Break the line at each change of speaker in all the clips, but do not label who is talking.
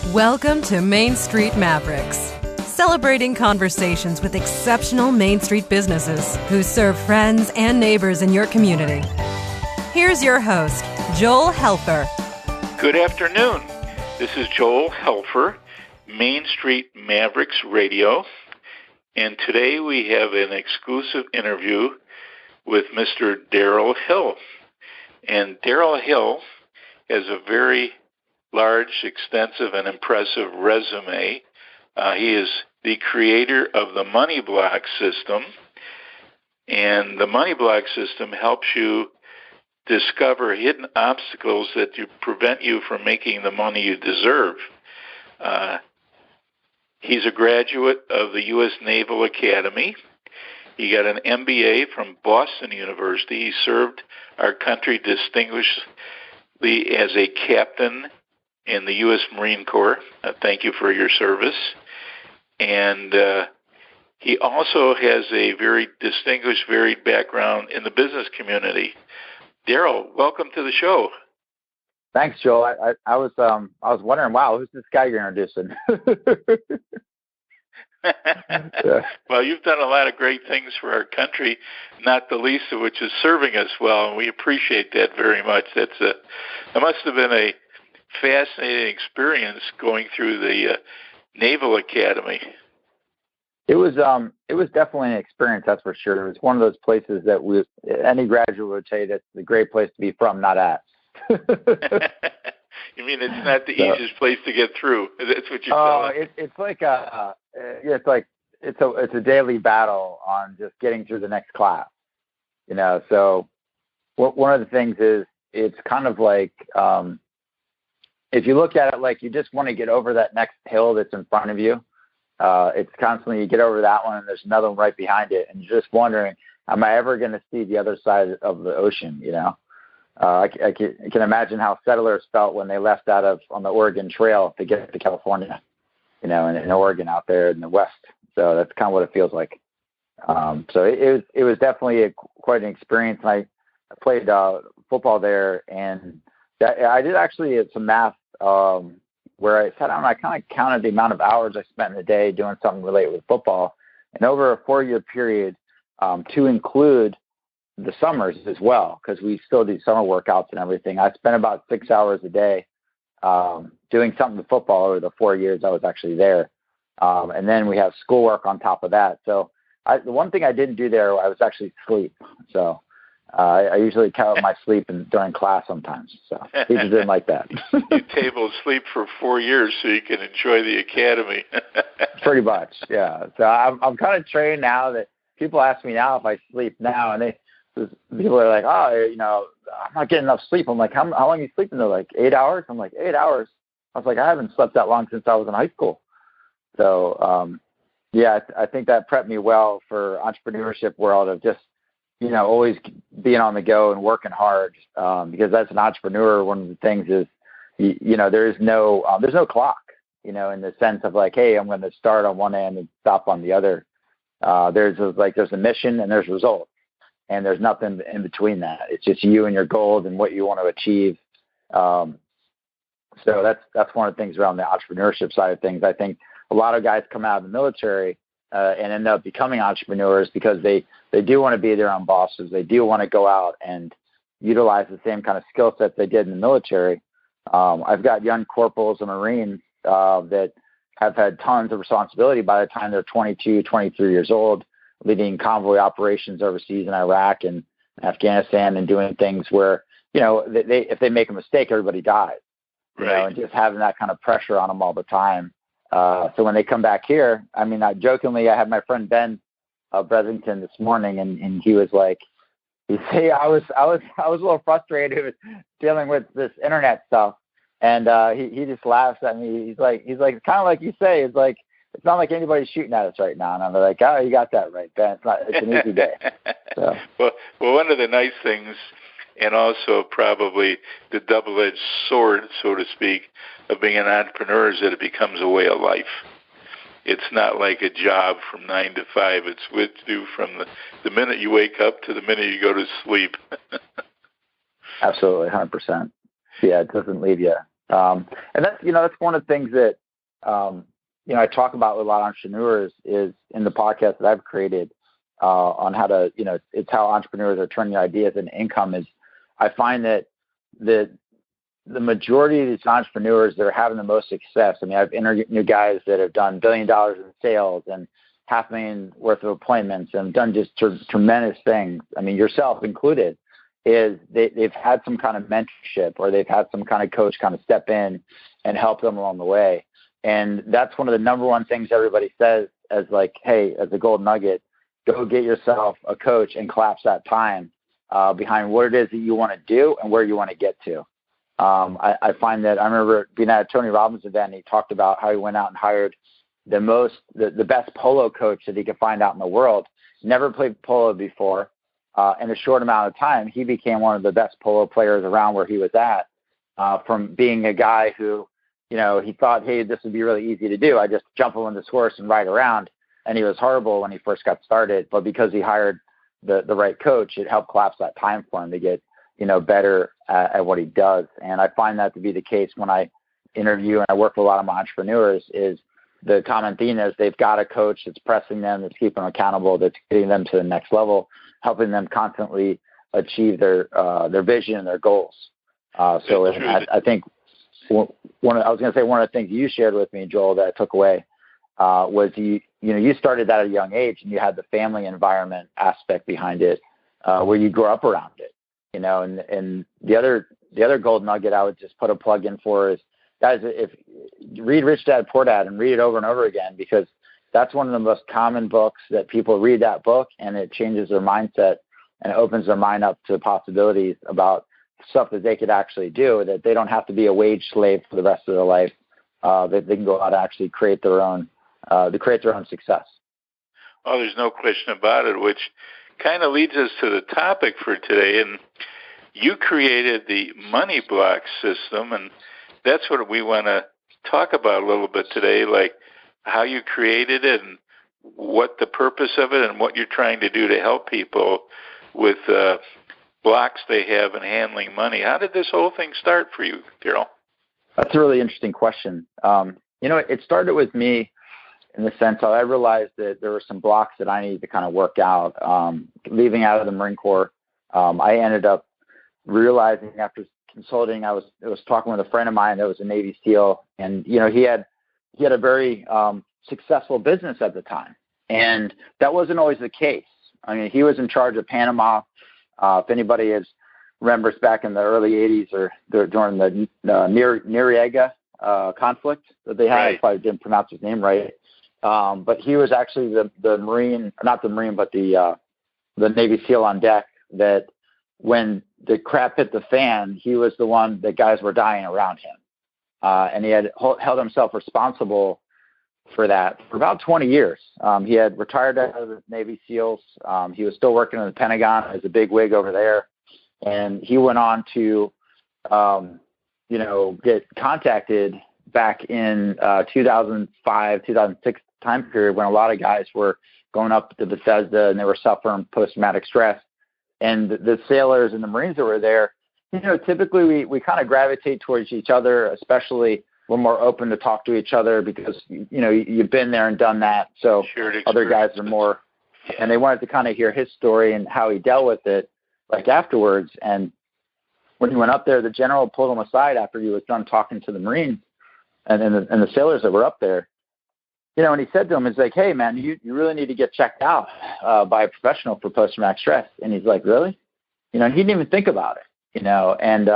Welcome to Main Street Mavericks, celebrating conversations with exceptional Main Street businesses who serve friends and neighbors in your community. Here's your host, Joel Helfer.
Good afternoon. This is Joel Helfer, Main Street Mavericks Radio, and today we have an exclusive interview with Mr. Daryl Hill. And Daryl Hill has a very large, extensive, and impressive resume. He is the creator of the Money Block system, and the Money Block system helps you discover hidden obstacles that prevent you from making the money you deserve. He's a graduate of the U.S. Naval Academy. He got an MBA from Boston University. He served our country distinguishedly as a captain in the U.S. Marine Corps. Thank you for your service. And he also has a very distinguished, varied background in the business community. Daryl, welcome to the show.
Thanks, Joel. I was wondering, wow, who's this guy you're introducing?
Well, you've done a lot of great things for our country, not the least of which is serving us well, and we appreciate that very much. It must have been a fascinating experience going through the Naval Academy.
It was definitely an experience, that's for sure. It was one of those places that any graduate would tell you that's a great place to be from, not at.
You mean it's not the easiest place to get through? That's what you're telling?
It's a daily battle on just getting through the next class. So one of the things is it's kind of like if you look at it like you just want to get over that next hill that's in front of you. It's constantly you get over that one and there's another one right behind it, and you're just wondering, am I ever going to see the other side of the ocean? I can imagine how settlers felt when they left on the Oregon Trail to get to California, in Oregon out there in the West. So that's kind of what it feels like. So it was definitely quite an experience. I played football there, and I did actually some math where I sat down and I kind of counted the amount of hours I spent in the day doing something related with football. And over a 4-year period, to include the summers as well, because we still do summer workouts and everything, I spent about 6 hours a day doing something with football over the 4 years I was actually there. And then we have schoolwork on top of that. So the one thing I didn't do there, I was actually sleep. So I usually count my sleep during class sometimes. So people didn't like that.
You table sleep for 4 years so you can enjoy the academy.
Pretty much, yeah. So I'm kind of trained now that people ask me now if I sleep now, and people are like, oh, I'm not getting enough sleep. I'm like, how long are you sleeping? They're like, 8 hours. I'm like, 8 hours. I was like, I haven't slept that long since I was in high school. So, I think that prepped me well for entrepreneurship world of just, always being on the go and working hard, because as an entrepreneur, one of the things is, there's no clock, in the sense of like, hey, I'm going to start on one end and stop on the other. There's a mission and there's results, and there's nothing in between that. It's just you and your goals and what you want to achieve. So that's one of the things around the entrepreneurship side of things. I think a lot of guys come out of the military and end up becoming entrepreneurs because they do want to be their own bosses. They do want to go out and utilize the same kind of skill sets they did in the military. I've got young corporals and Marines that have had tons of responsibility by the time they're 22, 23 years old, leading convoy operations overseas in Iraq and Afghanistan, and doing things where, if they make a mistake, everybody dies.
Right.
And just having that kind of pressure on them all the time. So when they come back here, I jokingly, I had my friend Ben Brethington this morning, and he was like, I was a little frustrated with dealing with this internet stuff, and he just laughs at me. He's like, it's kind of like you say, it's like, it's not like anybody's shooting at us right now. And I'm like, oh, you got that right, Ben. It's an easy day. So.
Well, one of the nice things, and also probably the double-edged sword, so to speak, of being an entrepreneur is that it becomes a way of life. It's not like a job from 9 to 5. It's with you from the minute you wake up to the minute you go to sleep.
Absolutely, 100%. Yeah, it doesn't leave you And that's one of the things that, I talk about with a lot of entrepreneurs is in the podcast that I've created on how to, it's how entrepreneurs are turning ideas into income. Is I find that the majority of these entrepreneurs that are having the most success, I mean, I've interviewed guys that have done $1 billion in sales and $500,000 worth of appointments and done just tremendous things. I mean, yourself included, is they've had some kind of mentorship or they've had some kind of coach kind of step in and help them along the way. And that's one of the number one things everybody says as like, hey, as a gold nugget, go get yourself a coach and collapse that time behind what it is that you want to do and where you want to get to. I find that I remember being at a Tony Robbins event, and he talked about how he went out and hired the best polo coach that he could find out in the world. Never played polo before. In a short amount of time, he became one of the best polo players around where he was at, from being a guy who, he thought, hey, this would be really easy to do. I just jump on this horse and ride around. And he was horrible when he first got started. But because he hired the right coach, it helped collapse that time for him to get, better at what he does. And I find that to be the case when I interview and I work with a lot of my entrepreneurs. Is the common theme is they've got a coach that's pressing them, that's keeping them accountable, that's getting them to the next level, helping them constantly achieve their vision and their goals. I think one of the things you shared with me, Joel, that I took away was you started that at a young age, and you had the family environment aspect behind it, where you grew up around it, and the other gold nugget I would just put a plug in for is, guys, if you read Rich Dad Poor Dad and read it over and over again, because that's one of the most common books that people read that book and it changes their mindset and it opens their mind up to possibilities about stuff that they could actually do, that they don't have to be a wage slave for the rest of their life. That they can go out and actually create their own success.
Oh, there's no question about it, which kind of leads us to the topic for today. And you created the money block system, and that's what we want to talk about a little bit today, like how you created it and what the purpose of it and what you're trying to do to help people with blocks they have in handling money. How did this whole thing start for you, Daryl?
That's a really interesting question. It started with me in the sense that I realized that there were some blocks that I needed to kind of work out. Leaving out of the Marine Corps, I ended up realizing after consulting, I was talking with a friend of mine that was a Navy SEAL, and he had a very successful business at the time, and that wasn't always the case. I mean, he was in charge of Panama. If anybody remembers back in the early '80s or during the Noriega conflict that they had, right. I probably didn't pronounce his name right, but he was actually the Marine, not the Marine, but the Navy SEAL on deck. That when the crap hit the fan, he was the one that guys were dying around him. And he had held himself responsible for that for about 20 years. He had retired out of the Navy SEALs. He was still working in the Pentagon as a big wig over there. And he went on to, get contacted back in 2005, 2006 time period when a lot of guys were going up to Bethesda and they were suffering post-traumatic stress. And the sailors and the Marines that were there, typically we kind of gravitate towards each other, especially we're more open to talk to each other because, you've been there and done that. So other guys are more, and they wanted to kind of hear his story and how he dealt with it, like afterwards. And when he went up there, the general pulled him aside after he was done talking to the Marines and the sailors that were up there. And he said to him, he's like, hey, man, you really need to get checked out by a professional for post-traumatic stress. And he's like, really? And he didn't even think about it, And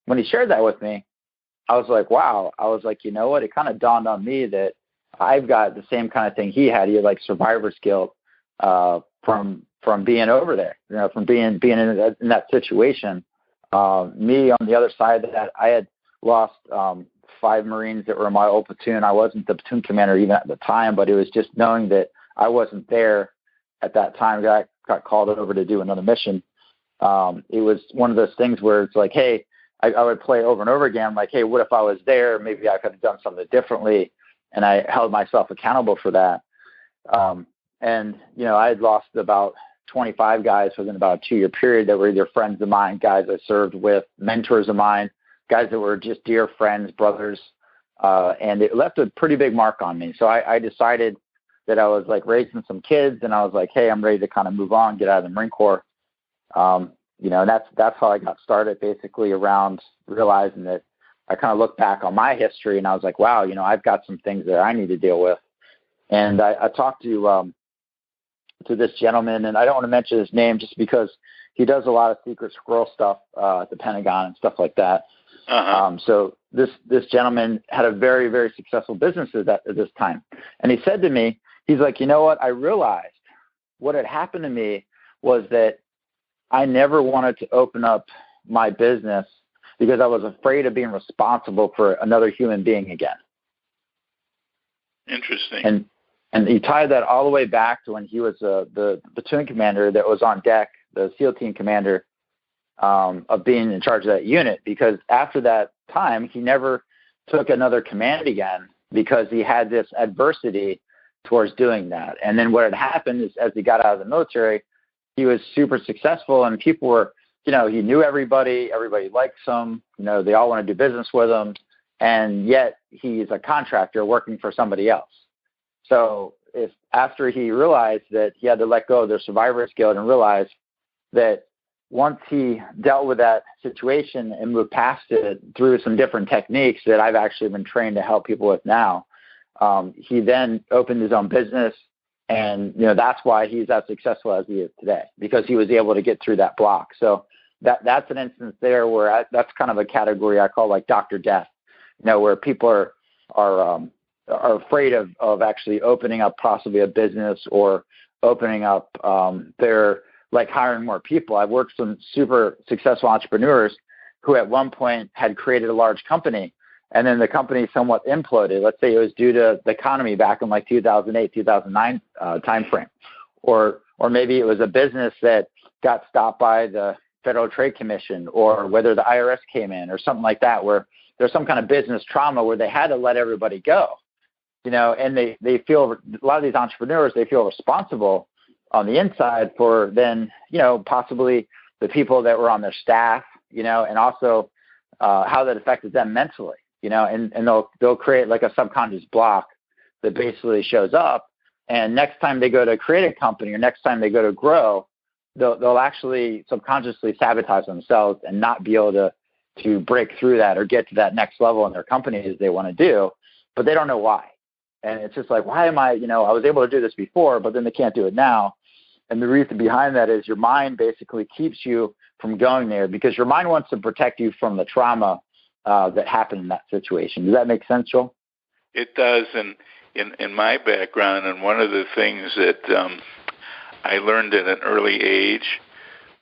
when he shared that with me, I was like, wow. I was like, you know what? It kind of dawned on me that I've got the same kind of thing he had. He had like survivor's guilt from being over there, from being in that situation. Me on the other side of that, I had lost 5 Marines that were in my old platoon. I wasn't the platoon commander even at the time, but it was just knowing that I wasn't there at that time. I got called over to do another mission. It was one of those things where it's like, hey, I would play over and over again, like, hey, what if I was there? Maybe I could have done something differently. And I held myself accountable for that. I had lost about 25 guys within about a 2-year period that were either friends of mine, guys I served with, mentors of mine guys that were just dear friends, brothers, and it left a pretty big mark on me. So I decided that I was like raising some kids, and I was like, hey, I'm ready to kind of move on, get out of the Marine Corps. And that's how I got started, basically around realizing that I kind of looked back on my history and I was like, wow, I've got some things that I need to deal with. And I talked to this gentleman, and I don't want to mention his name just because he does a lot of secret squirrel stuff at the Pentagon and stuff like that. So this gentleman had a very, very successful business at this time. And he said to me, he's like, you know what? I realized what had happened to me was that I never wanted to open up my business because I was afraid of being responsible for another human being again.
Interesting.
And he tied that all the way back to when he was the platoon commander that was on deck, the SEAL team commander, of being in charge of that unit, because after that time, he never took another command again because he had this adversity towards doing that. And then what had happened is, as he got out of the military, he was super successful, and people were, he knew everybody likes him, they all want to do business with him, and yet he's a contractor working for somebody else. So if after he realized that he had to let go of their survivor's guilt and realized that once he dealt with that situation and moved past it through some different techniques that I've actually been trained to help people with now, he then opened his own business. And, that's why he's as successful as he is today, because he was able to get through that block. So that's an instance there where that's kind of a category I call like Dr. Death, where people are afraid of actually opening up possibly a business or opening up their, like hiring more people. I've worked with some super successful entrepreneurs who at one point had created a large company, and then the company somewhat imploded. Let's say it was due to the economy back in like 2008, 2009 timeframe. Or maybe it was a business that got stopped by the Federal Trade Commission, or whether the IRS came in or something like that, where there's some kind of business trauma where they had to let everybody go, and they feel, a lot of these entrepreneurs, they feel responsible on the inside for then, possibly the people that were on their staff, and also how that affected them mentally. And they'll create like a subconscious block that basically shows up. And next time they go to create a company, or next time they go to grow, they'll actually subconsciously sabotage themselves and not be able to break through that or get to that next level in their company as they want to do, but they don't know why. And it's just like, why am I was able to do this before, but then they can't do it now. And the reason behind that is your mind basically keeps you from going there, because your mind wants to protect you from the trauma that happened in that situation. Does that make sense, Joel?
It does. And in my background, and one of the things that I learned at an early age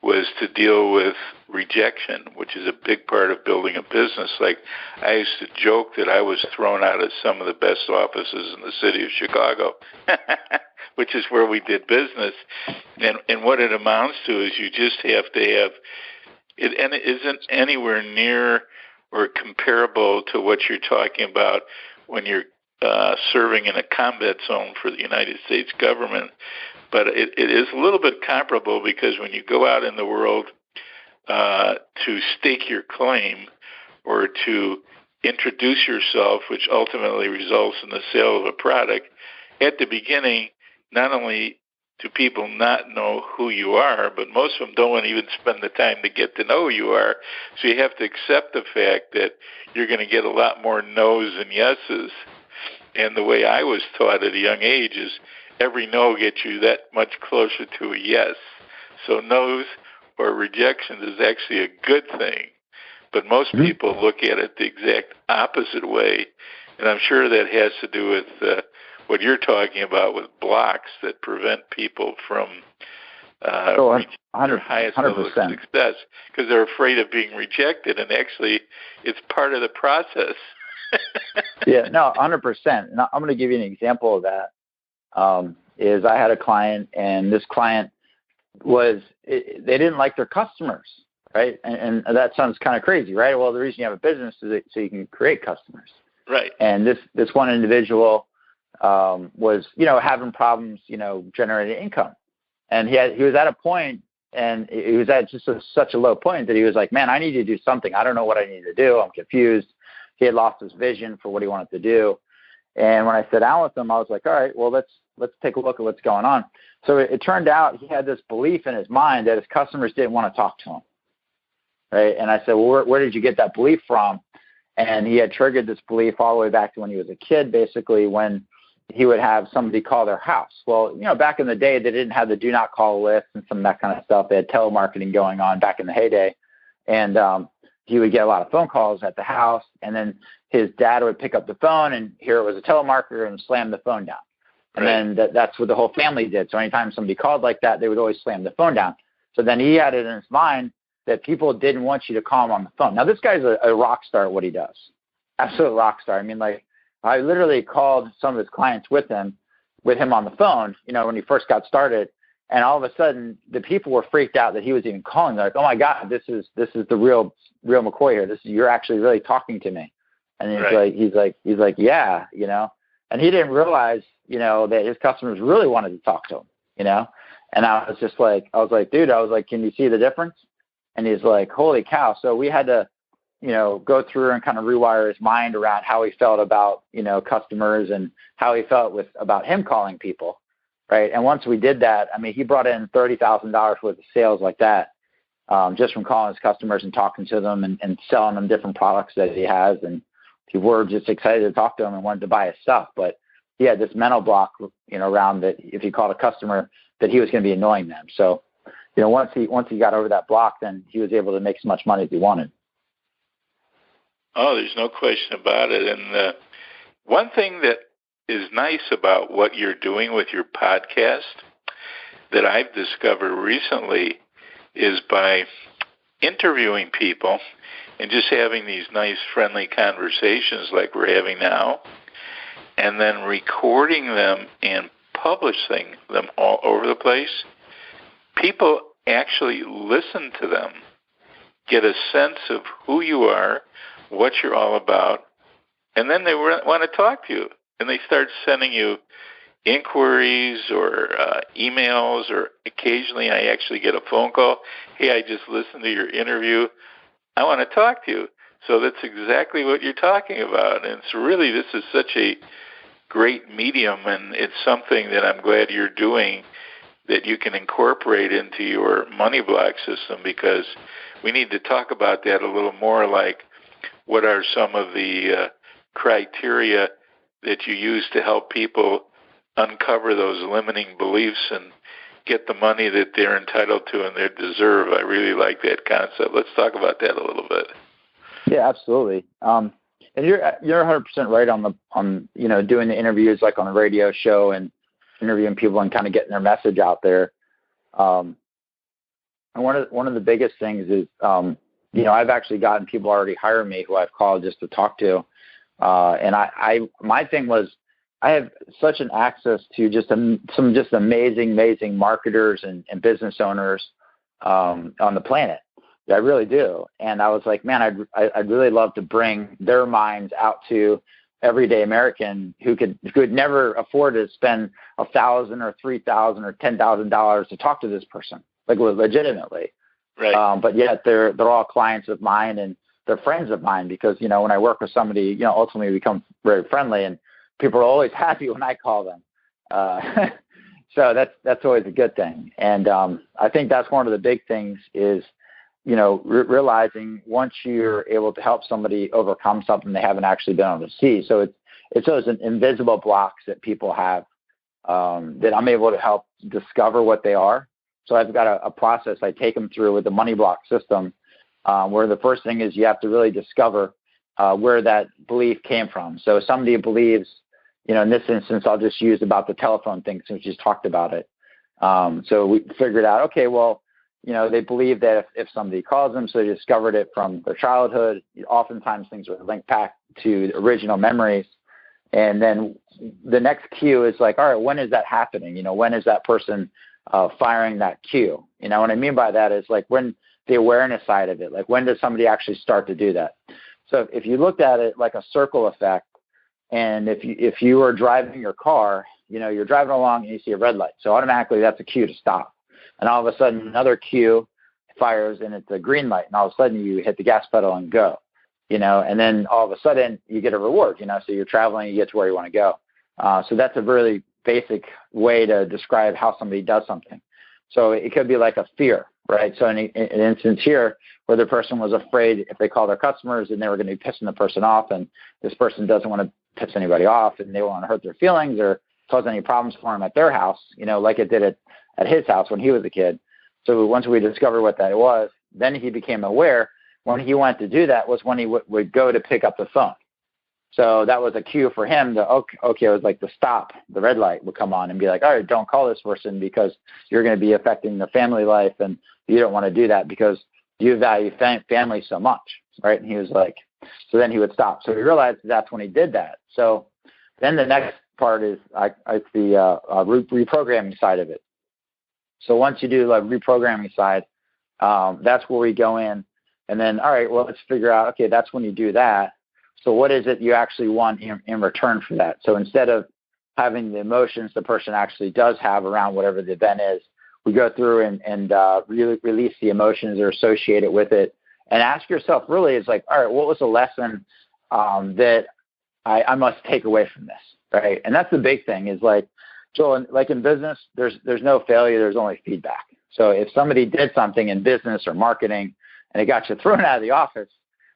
was to deal with rejection, which is a big part of building a business. Like, I used to joke that I was thrown out of some of the best offices in the city of Chicago, which is where we did business. And what it amounts to is you just have to have it, and it isn't anywhere near or comparable to what you're talking about when you're serving in a combat zone for the United States government. But it is a little bit comparable, because when you go out in the world to stake your claim or to introduce yourself, which ultimately results in the sale of a product, at the beginning, not only do people not know who you are, but most of them don't want to even spend the time to get to know who you are. So you have to accept the fact that you're going to get a lot more no's and yeses. And the way I was taught at a young age is every no gets you that much closer to a yes. So no's or rejection is actually a good thing. But most people look at it the exact opposite way. And I'm sure that has to do with what you're talking about with blocks that prevent people from reaching their highest level of success, because they're afraid of being rejected. And actually, it's part of the process.
Yeah, no, 100%. And I'm going to give you an example of that. Is I had a client, and this client they didn't like their customers, right? And that sounds kind of crazy, right? Well, the reason you have a business is so you can create customers.
Right.
And this one individual was, having problems, generating income. And he was at a point And he was at just such a low point that he was like, man, I need to do something. I don't know what I need to do. I'm confused. He had lost his vision for what he wanted to do. And when I sat down with him, I was like, all right, well, let's take a look at what's going on. So it turned out he had this belief in his mind that his customers didn't want to talk to him. Right. And I said, well, where did you get that belief from? And he had triggered this belief all the way back to when he was a kid, basically, when he would have somebody call their house. Well, back in the day, they didn't have the do not call list and some of that kind of stuff. They had telemarketing going on back in the heyday. And he would get a lot of phone calls at the house. And then his dad would pick up the phone and hear it was a telemarketer and slam the phone down. And then that's what the whole family did. So anytime somebody called like that, they would always slam the phone down. So then he had it in his mind that people didn't want you to call him on the phone. Now, this guy's a rock star at what he does. Absolute rock star. I mean, like, I literally called some of his clients with him on the phone, when he first got started. And all of a sudden, the people were freaked out that he was even calling. They're like, oh, my God, this is the real McCoy here. You're actually really talking to me. And he's like, yeah, And he didn't realize, that his customers really wanted to talk to him, And I was like, dude, can you see the difference? And he's like, holy cow. So we had to, go through and kind of rewire his mind around how he felt about, customers and how he felt about him calling people. Right. And once we did that, I mean, he brought in $30,000 worth of sales like that, just from calling his customers and talking to them and selling them different products that he has. And people were just excited to talk to him and wanted to buy his stuff. But he had this mental block, around that if he called a customer that he was going to be annoying them. So, once he got over that block, then he was able to make as much money as he wanted.
Oh, there's no question about it. And one thing that is nice about what you're doing with your podcast that I've discovered recently is by interviewing people and just having these nice, friendly conversations like we're having now, and then recording them and publishing them all over the place, people actually listen to them, get a sense of who you are, what you're all about, and then they want to talk to you. And they start sending you inquiries or emails, or occasionally I actually get a phone call. Hey, I just listened to your interview. I want to talk to you. So that's exactly what you're talking about. And it's really, this is such a great medium, and it's something that I'm glad you're doing that you can incorporate into your money block system, because we need to talk about that a little more, like what are some of the criteria that you use to help people uncover those limiting beliefs and get the money that they're entitled to and they deserve. I really like that concept. Let's talk about that a little bit.
Yeah, absolutely. And you're 100% right on doing the interviews like on a radio show and interviewing people and kind of getting their message out there. And one of the biggest things is, I've actually gotten people already hire me who I've called just to talk to. And my thing was, I have such an access to just some amazing marketers and business owners on the planet. I really do. And I was like, man, I'd really love to bring their minds out to everyday American who could never afford to spend $1,000 or $3,000 or $10,000 to talk to this person, like legitimately.
Right.
But yet they're all clients of mine and they're friends of mine, because when I work with somebody, ultimately we become very friendly, and people are always happy when I call them. So that's always a good thing. And I think that's one of the big things is, realizing once you're able to help somebody overcome something they haven't actually been able to see. So it's those invisible blocks that people have that I'm able to help discover what they are. So I've got a process I take them through with the money block system, where the first thing is you have to really discover where that belief came from. So somebody believes, in this instance, I'll just use about the telephone thing since we just talked about it. So we figured out, okay, well, they believe that if somebody calls them, so they discovered it from their childhood. Oftentimes things are linked back to original memories. And then the next cue is like, all right, when is that happening? When is that person firing that cue? What I mean by that is like when the awareness side of it, like when does somebody actually start to do that? So if you looked at it like a circle effect, and if you are driving your car, you're driving along and you see a red light. So automatically that's a cue to stop. and all of a sudden another cue fires and it's a green light, and all of a sudden you hit the gas pedal and go, and then all of a sudden you get a reward, so you're traveling, you get to where you want to go. So that's a really basic way to describe how somebody does something. So it could be like a fear, right? So in an instance here where the person was afraid if they call their customers and they were going to be pissing the person off, and this person doesn't want to piss anybody off and they want to hurt their feelings or cause any problems for him at their house, like it did at his house when he was a kid. So once we discovered what that was, then he became aware when he went to do that was when he would go to pick up the phone. So that was a cue for him to, okay, it was like the stop, the red light would come on and be like, all right, don't call this person because you're going to be affecting the family life and you don't want to do that because you value family so much, right? And he was like, so then he would stop. So he realized that's when he did that. So then the next part is the reprogramming side of it. So once you do the reprogramming side, that's where we go in and then, all right, well, let's figure out, okay, that's when you do that. So what is it you actually want in return for that? So instead of having the emotions the person actually does have around whatever the event is, we go through and really release the emotions that are associated with it and ask yourself really, it's like, all right, what was the lesson that I must take away from this, right? And that's the big thing is like, Joel, like in business, there's no failure, there's only feedback. So if somebody did something in business or marketing and it got you thrown out of the office,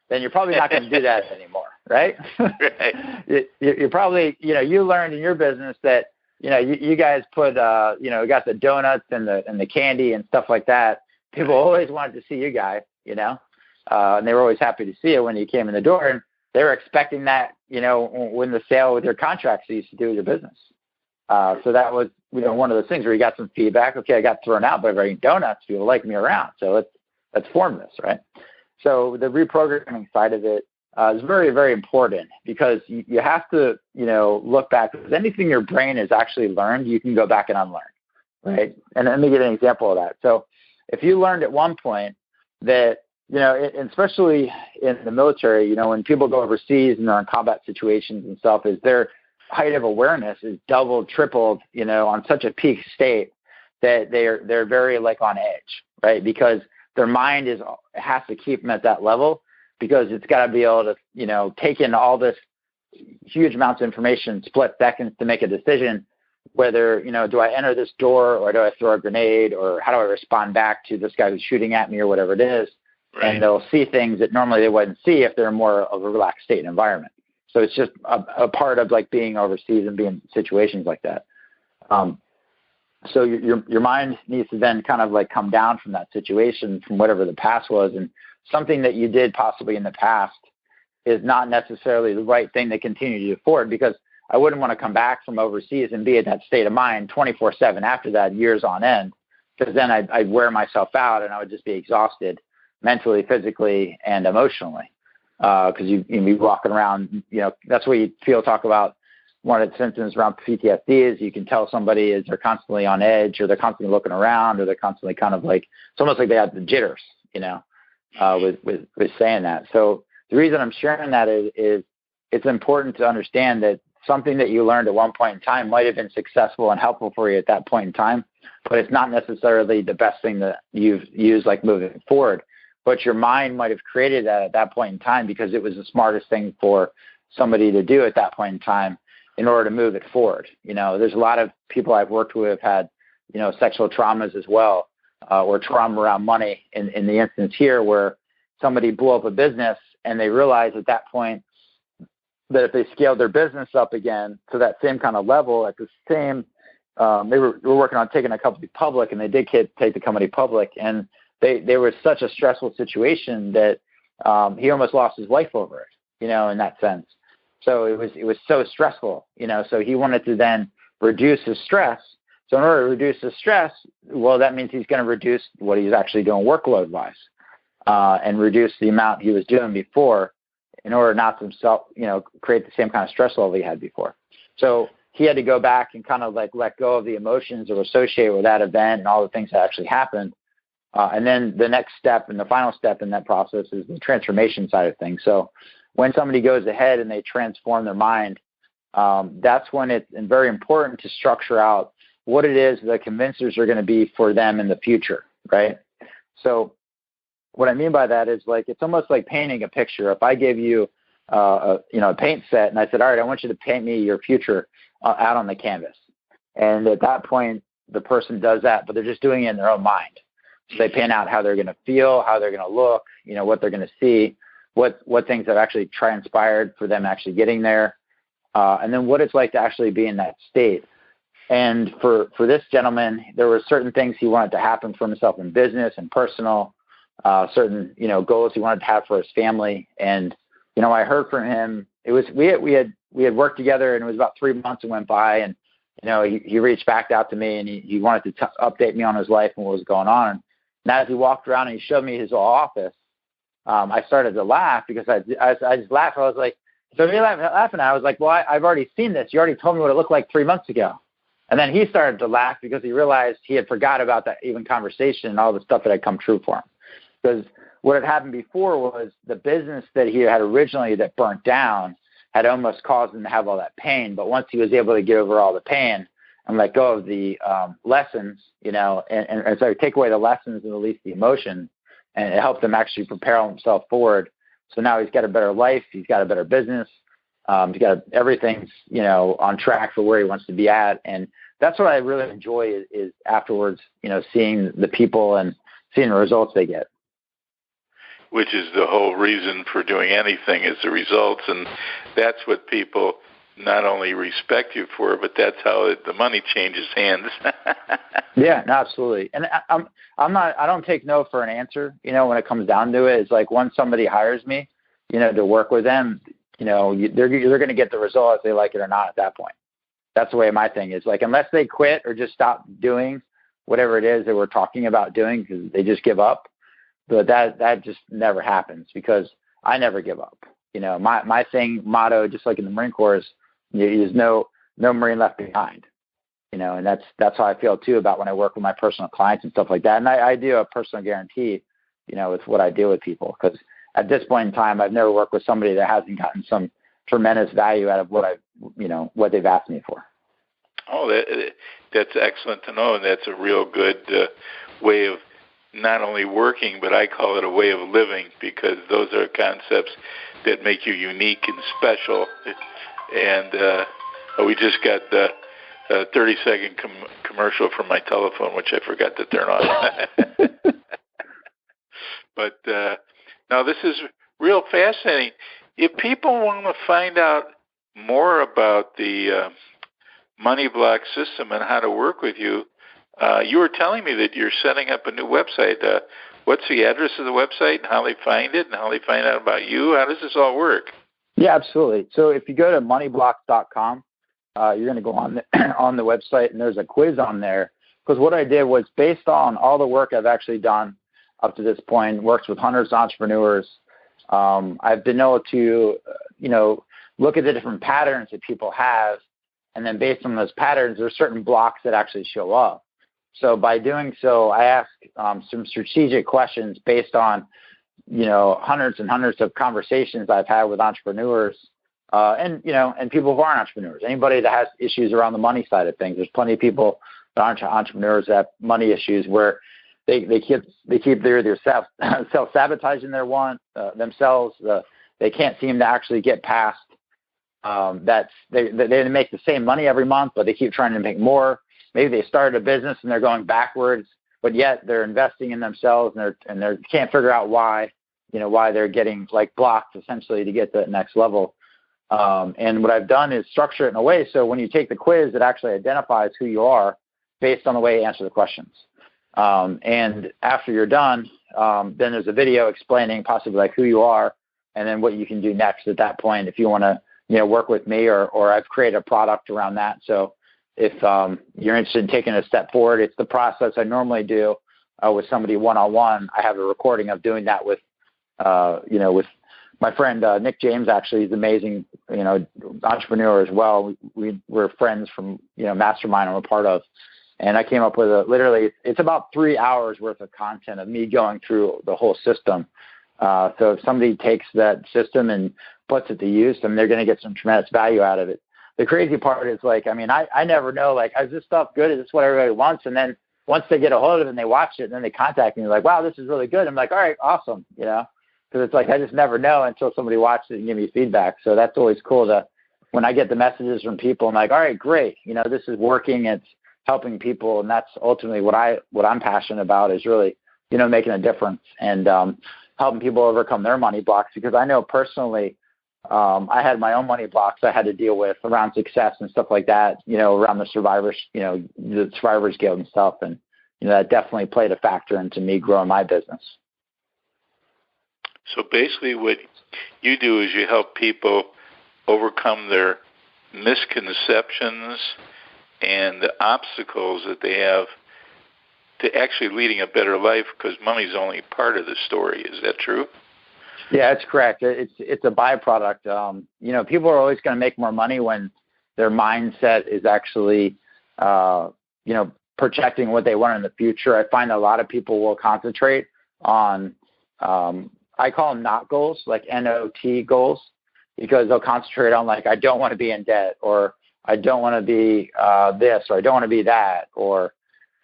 then you're probably not going to do that anymore, right?
Right.
You're probably, you learned in your business that, you guys put, got the donuts and the candy and stuff like that. People always wanted to see you guys, and they were always happy to see you when you came in the door. And they were expecting that, when the sale with your contracts you used to do with your business. So that was, one of those things where you got some feedback. Okay, I got thrown out, but if I eat donuts, people like me around. So let's form this, right? So the reprogramming side of it is very, very important because you have to, look back. Because anything your brain has actually learned, you can go back and unlearn, right? And let me give an example of that. So if you learned at one point that, especially in the military, when people go overseas and they're in combat situations and stuff, is their height of awareness is doubled, tripled, on such a peak state that they're very like on edge, right? Because their mind has to keep them at that level because it's got to be able to, take in all this huge amounts of information, split seconds to make a decision whether, do I enter this door or do I throw a grenade or how do I respond back to this guy who's shooting at me or whatever it is. Right. And they'll see things that normally they wouldn't see if they're more of a relaxed state and environment. So it's just a part of like being overseas and being in situations like that. So your mind needs to then kind of like come down from that situation, from whatever the past was, and something that you did possibly in the past is not necessarily the right thing to continue to do forward, because I wouldn't want to come back from overseas and be in that state of mind 24/7 after that, years on end, because then I'd wear myself out and I would just be exhausted mentally, physically, and emotionally. Because you'd be walking around, that's what you talk about. One of the symptoms around PTSD is you can tell somebody is they're constantly on edge or they're constantly looking around or they're constantly kind of like, it's almost like they have the jitters, with saying that. So the reason I'm sharing that is it's important to understand that something that you learned at one point in time might have been successful and helpful for you at that point in time, but it's not necessarily the best thing that you've used like moving forward. But your mind might have created that at that point in time because it was the smartest thing for somebody to do at that point in time in order to move it forward. There's a lot of people I've worked with have had, sexual traumas as well, or trauma around money in the instance here where somebody blew up a business and they realized at that point that if they scaled their business up again to that same kind of level at the same, they were working on taking a company public, and they did take the company public, and they were such a stressful situation that he almost lost his life over it, in that sense. So it was so stressful, so he wanted to then reduce his stress. So in order to reduce his stress, well, that means he's going to reduce what he's actually doing workload-wise, and reduce the amount he was doing before in order not to himself, create the same kind of stress level he had before. So he had to go back and kind of like let go of the emotions that were associated with that event and all the things that actually happened. And then the next step and the final step in that process is the transformation side of things. So when somebody goes ahead and they transform their mind, that's when it's very important to structure out what it is the convincers are going to be for them in the future, right? So what I mean by that is like, it's almost like painting a picture. If I gave you a paint set and I said, all right, I want you to paint me your future out on the canvas. And at that point, the person does that, but they're just doing it in their own mind. So they paint out how they're going to feel, how they're going to look, what they're going to see, what things have actually transpired for them actually getting there, and then what it's like to actually be in that state. And for this gentleman, there were certain things he wanted to happen for himself in business and personal, certain, goals he wanted to have for his family. And, I heard from him. It was, we had worked together, and it was about 3 months that went by, and, he reached back out to me, and he wanted to update me on his life and what was going on. And as he walked around and he showed me his office, I started to laugh because I just laughed. I was like, so he laughing. I was like, well, I've already seen this. You already told me what it looked like 3 months ago. And then he started to laugh because he realized he had forgot about that even conversation and all the stuff that had come true for him. Because what had happened before was the business that he had originally that burnt down had almost caused him to have all that pain. But once he was able to get over all the pain and let go of the lessons, and so take away the lessons and release the emotion, and it helped him actually prepare himself forward. So now he's got a better life. He's got a better business. He's got everything's, on track for where he wants to be at. And that's what I really enjoy is afterwards, seeing the people and seeing the results they get.
Which is the whole reason for doing anything, is the results. And that's what people not only respect you for, but that's how the money changes hands.
Yeah, no, absolutely. And I don't take no for an answer. When it comes down to it, it's like once somebody hires me, to work with them, they're going to get the result if they like it or not at that point. That's the way my thing is. Like, unless they quit or just stop doing whatever it is that we're talking about doing because they just give up, but that just never happens because I never give up. My motto, just like in the Marine Corps, is no Marine left behind. And that's how I feel too about when I work with my personal clients and stuff like that. And I do a personal guarantee, with what I do with people, because at this point in time, I've never worked with somebody that hasn't gotten some tremendous value out of what they've asked me for.
Oh, that's excellent to know, and that's a real good way of not only working, but I call it a way of living, because those are concepts that make you unique and special. And we just got the 30-second commercial from my telephone, which I forgot to turn on. But now this is real fascinating. If people want to find out more about the Money Block system and how to work with you, you were telling me that you're setting up a new website. What's the address of the website and how they find it and how they find out about you? How does this all work?
Yeah, absolutely. So if you go to moneyblock.com, you're going to go on the website, and there's a quiz on there. Because what I did was, based on all the work I've actually done up to this point, worked with hundreds of entrepreneurs, I've been able to, look at the different patterns that people have, and then based on those patterns, there's certain blocks that actually show up. So by doing so, I ask some strategic questions based on, hundreds and hundreds of conversations I've had with entrepreneurs, and people who aren't entrepreneurs. Anybody that has issues around the money side of things. There's plenty of people that aren't entrepreneurs that have money issues where they keep either self-sabotaging themselves. They can't seem to actually get past they make the same money every month, but they keep trying to make more. Maybe they started a business and they're going backwards, but yet they're investing in themselves and they can't figure out why they're getting like blocked essentially to get to the next level. And what I've done is structure it in a way so when you take the quiz, it actually identifies who you are based on the way you answer the questions. And after you're done, then there's a video explaining possibly like who you are and then what you can do next at that point if you want to work with me or I've created a product around that. So if you're interested in taking a step forward, it's the process I normally do with somebody one-on-one. I have a recording of doing that with with my friend Nick James. Actually, he's an amazing entrepreneur as well. We're friends from Mastermind I'm a part of, and I came up with literally it's about 3 hours worth of content of me going through the whole system. So if somebody takes that system and puts it to use, then they're going to get some tremendous value out of it. the crazy part is like, I mean, I never know, like, is this stuff good? Is this what everybody wants? And then once they get a hold of it and they watch it and then they contact me like, wow, this is really good. I'm like, all right, awesome. You know, because it's like, I just never know until somebody watches it and give me feedback. So that's always cool to, when I get the messages from people, I'm like, all right, great. You know, this is working. It's helping people. And that's ultimately what I'm passionate about, is really, you know, making a difference and helping people overcome their money blocks. Because I know personally, I had my own money blocks I had to deal with around success and stuff like that, you know, around the survivors, you know, the Survivors Guild and stuff. And, you know, that definitely played a factor into me growing my business.
So basically what you do is you help people overcome their misconceptions and the obstacles that they have to actually leading a better life, because money's only part of the story. Is that true?
Yeah, that's correct. It's a byproduct. You know, people are always going to make more money when their mindset is actually, you know, projecting what they want in the future. I find that a lot of people will concentrate on, I call them NOT goals, like NOT goals, because they'll concentrate on like, I don't want to be in debt, or I don't want to be this, or I don't want to be that,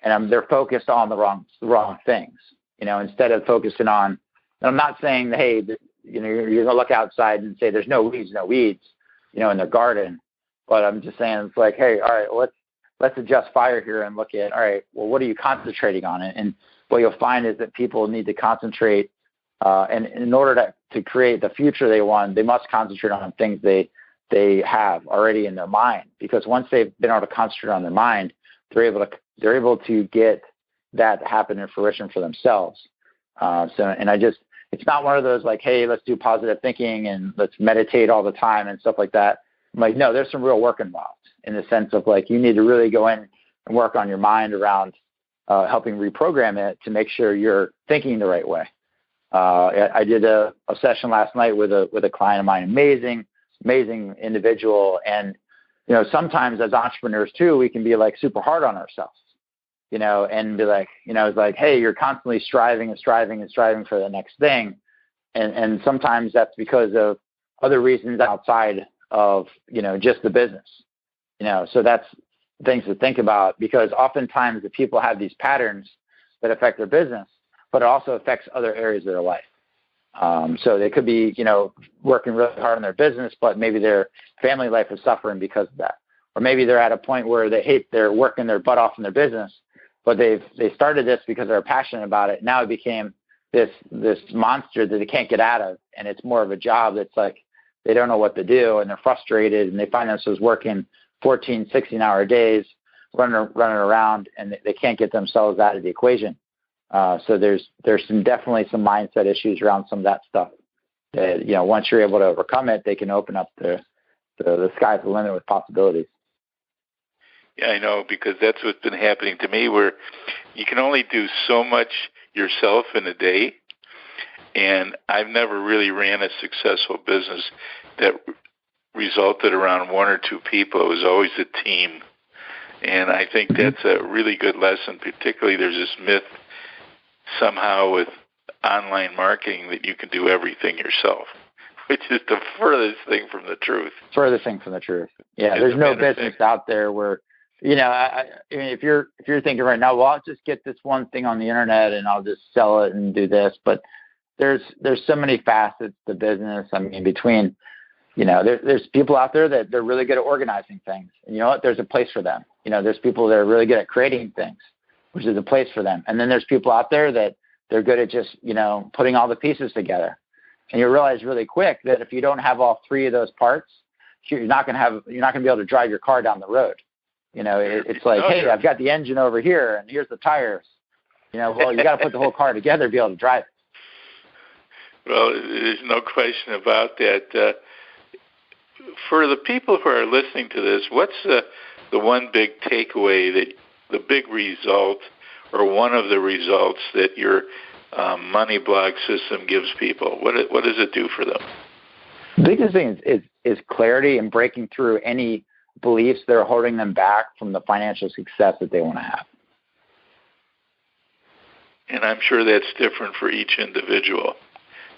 and they're focused on the wrong things, you know, instead of focusing on. And I'm not saying, hey, you know, you're going to look outside and say there's no weeds, you know, in their garden. But I'm just saying, it's like, hey, all right, well, let's adjust fire here and look at, all right, well, what are you concentrating on? And what you'll find is that people need to concentrate, and in order to create the future they want, they must concentrate on things they have already in their mind. Because once they've been able to concentrate on their mind, they're able to get that to happen in fruition for themselves. It's not one of those like, hey, let's do positive thinking and let's meditate all the time and stuff like that. I'm like, no, there's some real work involved, in the sense of like, you need to really go in and work on your mind around helping reprogram it to make sure you're thinking the right way. I did a session last night with a client of mine, amazing individual. And, you know, sometimes as entrepreneurs too, we can be like super hard on ourselves, you know, and be like, you know, it's like, hey, you're constantly striving for the next thing. And sometimes that's because of other reasons outside of, you know, just the business, you know. So that's things to think about, because oftentimes the people have these patterns that affect their business, but it also affects other areas of their life. So they could be, you know, working really hard on their business, but maybe their family life is suffering because of that. Or maybe they're at a point where they're working their butt off in their business, but they started this because they're passionate about it. Now it became this monster that they can't get out of. And it's more of a job that's like, they don't know what to do, and they're frustrated, and they find themselves working 14, 16-hour days, running around, and they can't get themselves out of the equation. So there's definitely some mindset issues around some of that stuff that, you know, once you're able to overcome it, they can open up the sky's the limit with possibilities.
Yeah, I know, because that's what's been happening to me, where you can only do so much yourself in a day. And I've never really ran a successful business that resulted around one or two people. It was always a team. And I think that's a really good lesson. Particularly, there's this myth somehow with online marketing that you can do everything yourself, which is the furthest thing from the truth.
Furthest thing from the truth. Yeah, there's no business out there where, you know, I mean, if you're thinking right now, well, I'll just get this one thing on the internet and I'll just sell it and do this. But there's so many facets to business. I mean, between, you know, there's people out there that they're really good at organizing things. And you know what? There's a place for them. You know, there's people that are really good at creating things, which is a place for them. And then there's people out there that they're good at just, you know, putting all the pieces together. And you realize really quick that if you don't have all three of those parts, you're not going to be able to drive your car down the road. You know, it's like, hey, I've got the engine over here and here's the tires. You know, well, you got to put the whole car together to be able to drive it.
Well, there's no question about that. For the people who are listening to this, what's the one big takeaway, that the big result, or one of the results that your money block system gives people? What does it do for them?
The biggest thing is clarity and breaking through any beliefs that are holding them back from the financial success that they want to have.
And I'm sure that's different for each individual.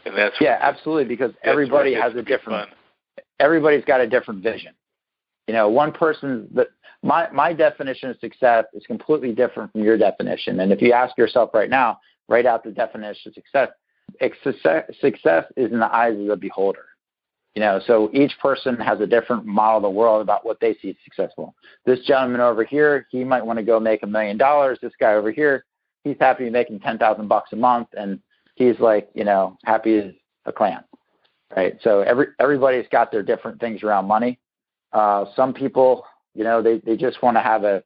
And that's
absolutely, because everybody has a different. Everybody's got a different vision, one person that my definition of success is completely different from your definition. And if you ask yourself right now, write out the definition of success. Success is in the eyes of the beholder. So each person has a different model of the world about what they see as successful. This gentleman over here, he might want to go make $1 million. This guy over here, he's happy to be making $10,000 a month, and he's like, happy as a clam, right? So everybody's got their different things around money. Some people, they just want to have a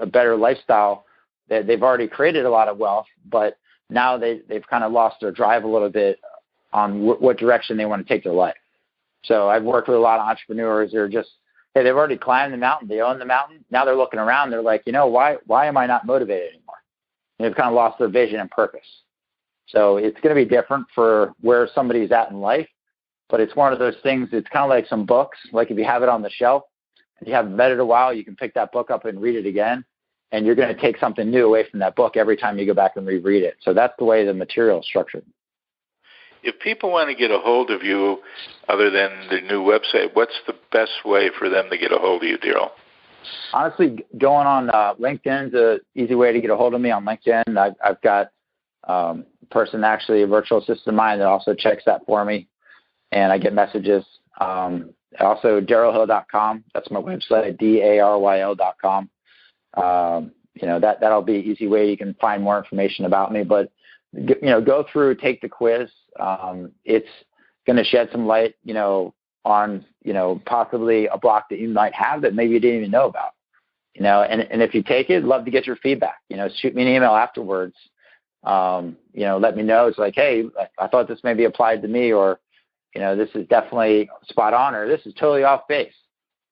better lifestyle. They've already created a lot of wealth, but now they've kind of lost their drive a little bit on what direction they want to take their life. So I've worked with a lot of entrepreneurs. They're just, hey, they've already climbed the mountain. They own the mountain. Now they're looking around. They're like, why am I not motivated anymore? And they've kind of lost their vision and purpose. So it's going to be different for where somebody's at in life. But it's one of those things, it's kind of like some books. Like if you have it on the shelf and you haven't read it a while, you can pick that book up and read it again. And you're going to take something new away from that book every time you go back and reread it. So that's the way the material is structured.
If people want to get a hold of you, other than the new website, what's the best way for them to get a hold of you, Daryl?
Honestly, going on LinkedIn is an easy way to get a hold of me on LinkedIn. I've got a person, actually a virtual assistant of mine, that also checks that for me, and I get messages. Also, darylhill.com. That's my website, DARYL.com. That'll be an easy way you can find more information about me. But go through, take the quiz. It's going to shed some light, on, possibly a block that you might have that maybe you didn't even know about, and if you take it, love to get your feedback, shoot me an email afterwards. Let me know. It's like, hey, I thought this maybe applied to me, or, this is definitely spot on, or this is totally off base.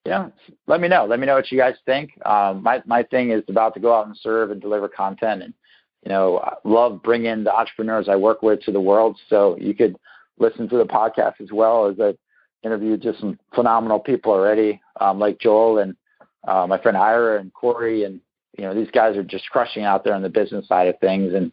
Let me know. Let me know what you guys think. My thing is about to go out and serve and deliver content, and I love bringing the entrepreneurs I work with to the world. So you could listen to the podcast as well, as I interviewed just some phenomenal people already, like Joel and my friend Ira and Corey. And, these guys are just crushing out there on the business side of things. And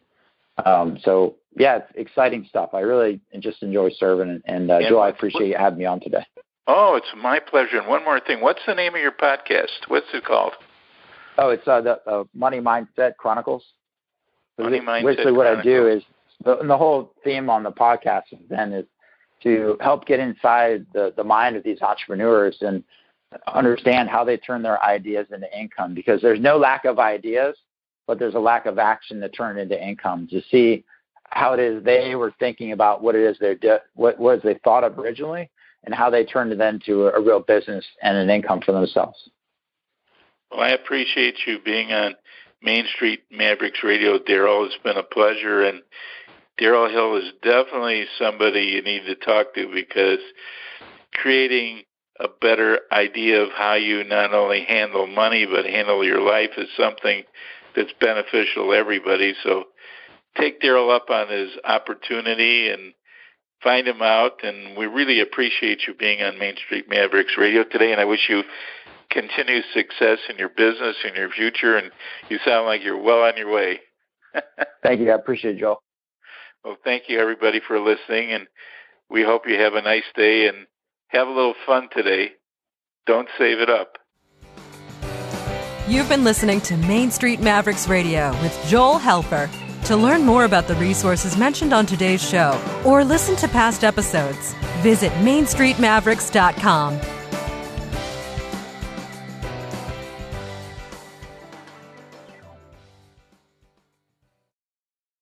so, yeah, it's exciting stuff. I really just enjoy serving. And Joel, I appreciate you having me on today.
Oh, it's my pleasure. And one more thing. What's the name of your podcast? What's it called?
Oh, it's the Money Mindset Chronicles.
Basically,
what I do is the whole theme on the podcast then is to help get inside the mind of these entrepreneurs and understand how they turn their ideas into income, because there's no lack of ideas, but there's a lack of action to turn into income, to see how it is they were thinking about what it is what they thought of originally, and how they turned it into a real business and an income for themselves.
Well, I appreciate you being on Main Street Mavericks Radio, Daryl. It's been a pleasure, and Daryl Hill is definitely somebody you need to talk to, because creating a better idea of how you not only handle money but handle your life is something that's beneficial to everybody. So take Daryl up on his opportunity and find him out, and we really appreciate you being on Main Street Mavericks Radio today, and I wish you continued success in your business, in your future, and you sound like you're well on your way.
Thank you. I appreciate it, Joel.
Well, thank you, everybody, for listening, and we hope you have a nice day and have a little fun today. Don't save it up.
You've been listening to Main Street Mavericks Radio with Joel Helfer. To learn more about the resources mentioned on today's show or listen to past episodes, visit mainstreetmavericks.com.